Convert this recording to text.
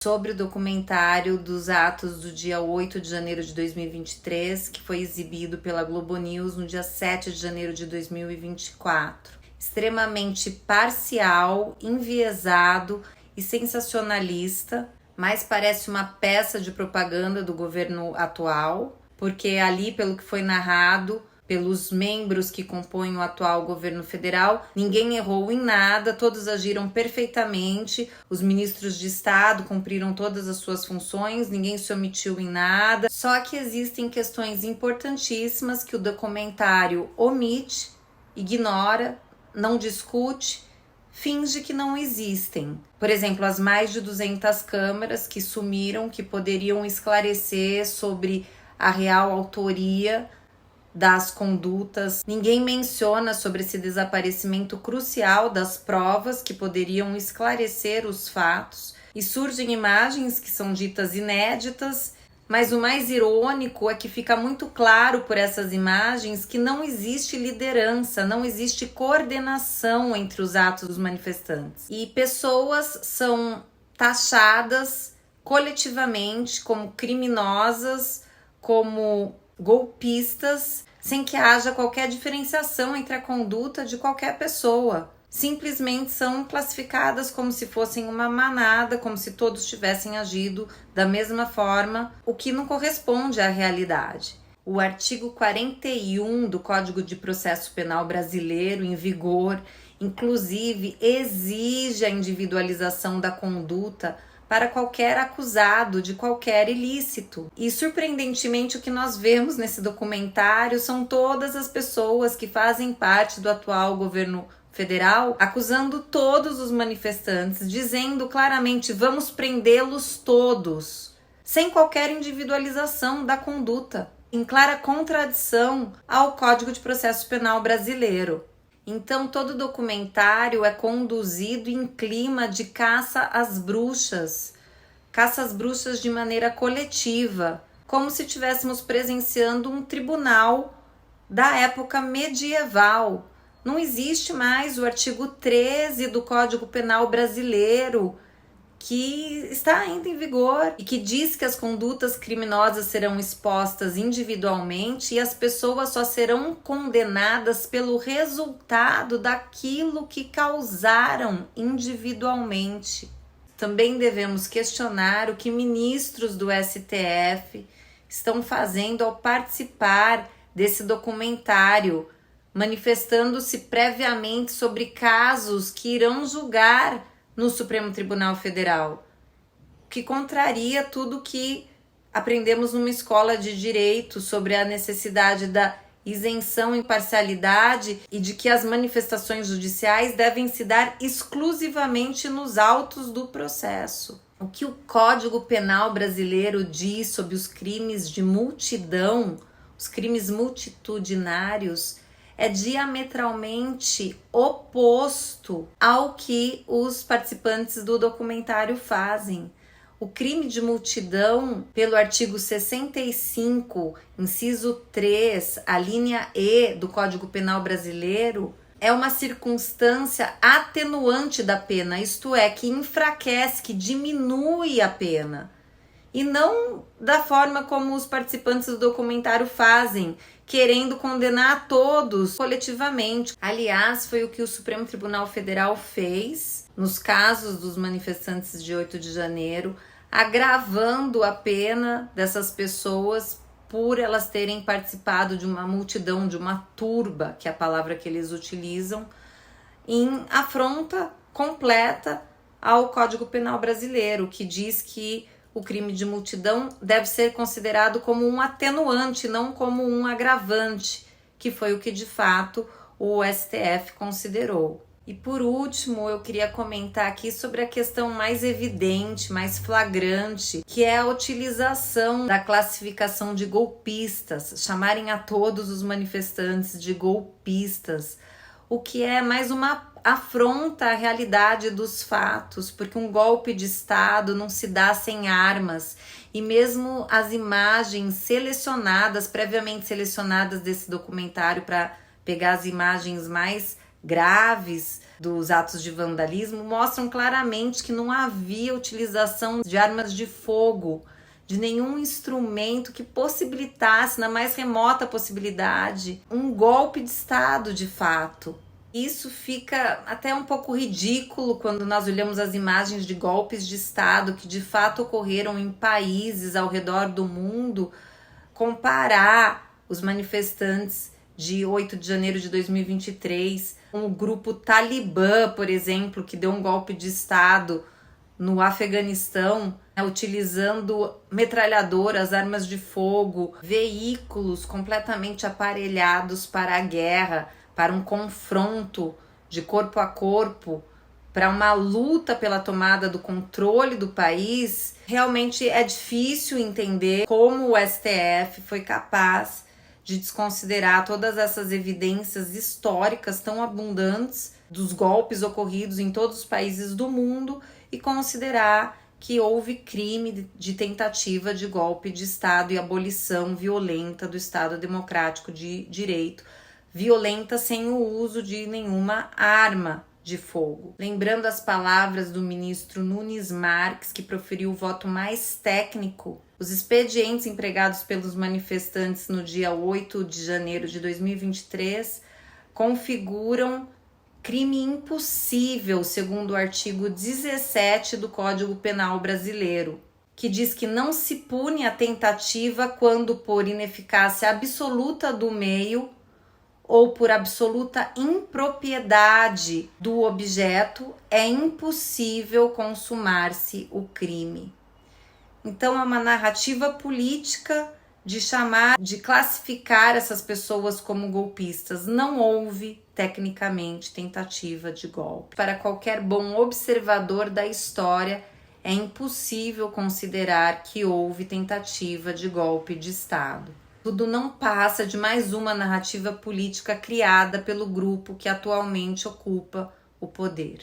sobre o documentário dos atos do dia 8 de janeiro de 2023, que foi exibido pela Globo News no dia 7 de janeiro de 2024. Extremamente parcial, enviesado e sensacionalista, mas parece uma peça de propaganda do governo atual, porque ali, pelo que foi narrado pelos membros que compõem o atual governo federal, ninguém errou em nada, todos agiram perfeitamente, os ministros de Estado cumpriram todas as suas funções, ninguém se omitiu em nada, só que existem questões importantíssimas que o documentário omite, ignora, não discute, finge que não existem. Por exemplo, as mais de 200 câmeras que sumiram, que poderiam esclarecer sobre a real autoria das condutas. Ninguém menciona sobre esse desaparecimento crucial das provas que poderiam esclarecer os fatos. E surgem imagens que são ditas inéditas, mas o mais irônico é que fica muito claro por essas imagens que não existe liderança, não existe coordenação entre os atos dos manifestantes. E pessoas são taxadas coletivamente como criminosas, como golpistas, sem que haja qualquer diferenciação entre a conduta de qualquer pessoa. Simplesmente são classificadas como se fossem uma manada, como se todos tivessem agido da mesma forma, o que não corresponde à realidade. O artigo 41 do Código de Processo Penal brasileiro, em vigor, inclusive exige a individualização da conduta para qualquer acusado de qualquer ilícito. E, surpreendentemente, o que nós vemos nesse documentário são todas as pessoas que fazem parte do atual governo federal acusando todos os manifestantes, dizendo claramente: vamos prendê-los todos, sem qualquer individualização da conduta, em clara contradição ao Código de Processo Penal brasileiro. Então, todo documentário é conduzido em clima de caça às bruxas de maneira coletiva, como se estivéssemos presenciando um tribunal da época medieval. Não existe mais o artigo 13 do Código Penal brasileiro, que está ainda em vigor e que diz que as condutas criminosas serão expostas individualmente e as pessoas só serão condenadas pelo resultado daquilo que causaram individualmente. Também devemos questionar o que ministros do STF estão fazendo ao participar desse documentário, manifestando-se previamente sobre casos que irão julgar no Supremo Tribunal Federal, que contraria tudo que aprendemos numa escola de direito sobre a necessidade da isenção e imparcialidade e de que as manifestações judiciais devem se dar exclusivamente nos autos do processo. O que o Código Penal brasileiro diz sobre os crimes de multidão, os crimes multitudinários, é diametralmente oposto ao que os participantes do documentário fazem. O crime de multidão, pelo artigo 65, inciso 3, a linha E do Código Penal brasileiro, é uma circunstância atenuante da pena, isto é, que enfraquece, que diminui a pena. E não da forma como os participantes do documentário fazem, querendo condenar a todos coletivamente. Aliás, foi o que o Supremo Tribunal Federal fez nos casos dos manifestantes de 8 de janeiro, agravando a pena dessas pessoas por elas terem participado de uma multidão, de uma turba, que é a palavra que eles utilizam, em afronta completa ao Código Penal brasileiro, que diz que o crime de multidão deve ser considerado como um atenuante, não como um agravante, que foi o que de fato o STF considerou. E por último, eu queria comentar aqui sobre a questão mais evidente, mais flagrante, que é a utilização da classificação de golpistas, chamarem a todos os manifestantes de golpistas, o que é mais uma afronta a realidade dos fatos, porque um golpe de Estado não se dá sem armas, e mesmo as imagens selecionadas, previamente selecionadas desse documentário para pegar as imagens mais graves dos atos de vandalismo mostram claramente que não havia utilização de armas de fogo, de nenhum instrumento que possibilitasse, na mais remota possibilidade, um golpe de Estado de fato. Isso fica até um pouco ridículo quando nós olhamos as imagens de golpes de Estado que de fato ocorreram em países ao redor do mundo, comparar os manifestantes de 8 de janeiro de 2023 com o grupo Talibã, por exemplo, que deu um golpe de Estado no Afeganistão, utilizando metralhadoras, armas de fogo, veículos completamente aparelhados para a guerra, para um confronto de corpo a corpo, para uma luta pela tomada do controle do país. Realmente é difícil entender como o STF foi capaz de desconsiderar todas essas evidências históricas tão abundantes dos golpes ocorridos em todos os países do mundo e considerar que houve crime de tentativa de golpe de Estado e abolição violenta do Estado Democrático de Direito, violenta sem o uso de nenhuma arma de fogo. Lembrando as palavras do ministro Nunes Marques, que proferiu o voto mais técnico, os expedientes empregados pelos manifestantes no dia 8 de janeiro de 2023 configuram crime impossível, segundo o artigo 17 do Código Penal Brasileiro, que diz que não se pune a tentativa quando por ineficácia absoluta do meio ou por absoluta impropriedade do objeto é impossível consumar-se o crime. Então é uma narrativa política de classificar essas pessoas como golpistas. Não houve, tecnicamente, tentativa de golpe. Para qualquer bom observador da história, é impossível considerar que houve tentativa de golpe de Estado. Tudo não passa de mais uma narrativa política criada pelo grupo que atualmente ocupa o poder.